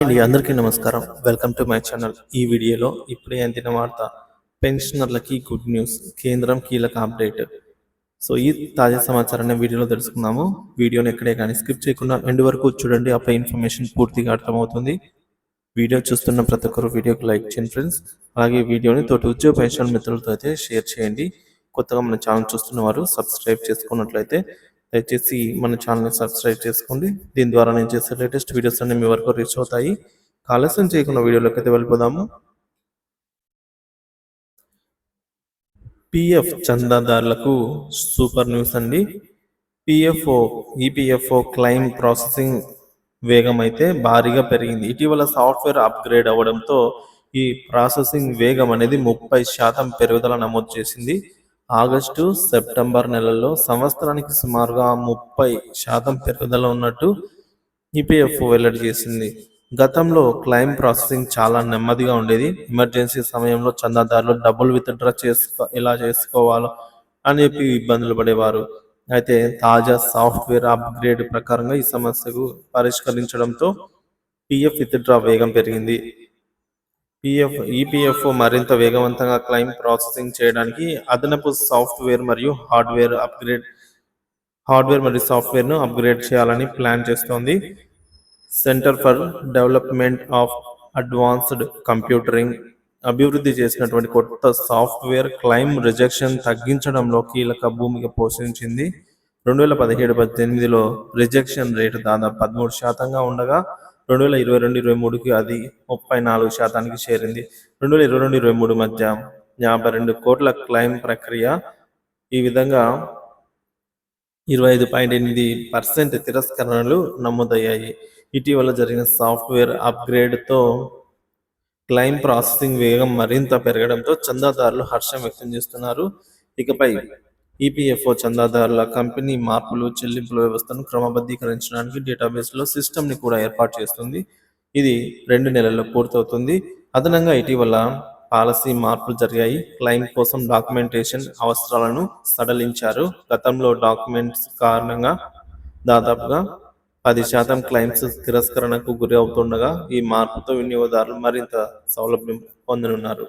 అండి అందరికీ నమస్కారం. Welcome to my channel. ఈ వీడియోలో ఇప్పుడే అందిన వార్త పెన్షనర్లకి గుడ్ న్యూస్. కేంద్రం కీలక అప్డేట్. సో ఈ తాజా సమాచారాన్ని వీడియోలో తెలుసుకుందాము. వీడియోని ఎక్కడే కానీ స్కిప్ చేయకుండా ఎండ్ వరకు చూడండి. అప్పుడు ఇన్ఫర్మేషన్ పూర్తిగా అర్థమవుతుంది. వీడియో చూస్తున్న ప్రతి ఒక్కరు వీడియోకి లైక్ చేయండి ఫ్రెండ్స్. అలాగే వీడియోని తోటి ఉద్యోగ పెన్షన్ మిత్రులతో అయితే షేర్ చేయండి. కొత్తగా మన ఛానల్ చూస్తున్న వారు సబ్స్క్రైబ్ చేసుకున్నట్లయితే దయచేసి మన ఛానల్ని సబ్స్క్రైబ్ చేసుకోండి. దీని ద్వారా నేను చేసే లేటెస్ట్ వీడియోస్ అన్ని మీ వరకు రీచ్ అవుతాయి. ఆలస్యం చేయకుండా వీడియోలోకి అయితే వెళ్ళిపోదాము. పిఎఫ్ చందాదారులకు సూపర్ న్యూస్ అండి. ఈపీఎఫ్ఓ క్లెయిమ్ ప్రాసెసింగ్ వేగం అయితే భారీగా పెరిగింది. ఇటీవల సాఫ్ట్వేర్ అప్గ్రేడ్ అవ్వడంతో ఈ ప్రాసెసింగ్ వేగం అనేది 30% పెరుగుదల నమోదు చేసింది. ఆగస్టు సెప్టెంబర్ నెలల్లో సంవత్సరానికి సుమారుగా 30% పెరుగుదల ఉన్నట్టు ఈపీఎఫ్ఓ వెల్లడి చేసింది. గతంలో క్లెయిమ్ ప్రాసెసింగ్ చాలా నెమ్మదిగా ఉండేది. ఎమర్జెన్సీ సమయంలో చందాదారులు డబ్బులు విత్డ్రా ఎలా చేసుకోవాలో అని చెప్పి ఇబ్బందులు పడేవారు. అయితే తాజా సాఫ్ట్వేర్ అప్గ్రేడ్ ప్రకారంగా ఈ సమస్యకు పరిష్కరించడంతో పిఎఫ్ విత్డ్రా వేగం పెరిగింది. ఈపీఎఫ్ఓ మరింత వేగవంతంగా క్లెయిమ్ ప్రాసెసింగ్ చేయడానికి అదనపు సాఫ్ట్వేర్ మరియు సాఫ్ట్వేర్ను అప్గ్రేడ్ చేయాలని ప్లాన్ చేస్తోంది. Centre for development of advanced computering అభివృద్ధి చేసినటువంటి కొత్త సాఫ్ట్వేర్ క్లెయిమ్ రిజెక్షన్ తగ్గించడంలో కీలక భూమిక పోషించింది. 2017-18లో రిజెక్షన్ రేటు దాదాపు 13% ఉండగా 2022-23కి అది 34%కి చేరింది. 2022-23 మధ్య 52 కోట్ల క్లెయిమ్ ప్రక్రియ. ఈ విధంగా 25.8% తిరస్కరణలు నమోదయ్యాయి. ఇటీవల జరిగిన సాఫ్ట్వేర్ అప్గ్రేడ్తో క్లెయిమ్ ప్రాసెసింగ్ వేగం మరింత పెరగడంతో చందాదారులు హర్షం వ్యక్తం చేస్తున్నారు. ఇకపై ఈపీఎఫ్ఓ చందాదారుల కంపెనీ మార్పులు చెల్లింపుల వ్యవస్థను క్రమబద్ధీకరించడానికి డేటాబేస్లో సిస్టమ్ని కూడా ఏర్పాటు చేస్తుంది. ఇది 2 నెలల్లో పూర్తవుతుంది. అదనంగా ఇటీవల పాలసీ మార్పులు జరిగాయి. క్లెయిమ్ కోసం డాక్యుమెంటేషన్ అవసరాలను సడలించారు. గతంలో డాక్యుమెంట్స్ కారణంగా దాదాపుగా 10% క్లెయిమ్స్ తిరస్కరణకు గురి అవుతుండగా ఈ మార్పుతో వినియోగదారులు మరింత సౌలభ్యం పొందనున్నారు.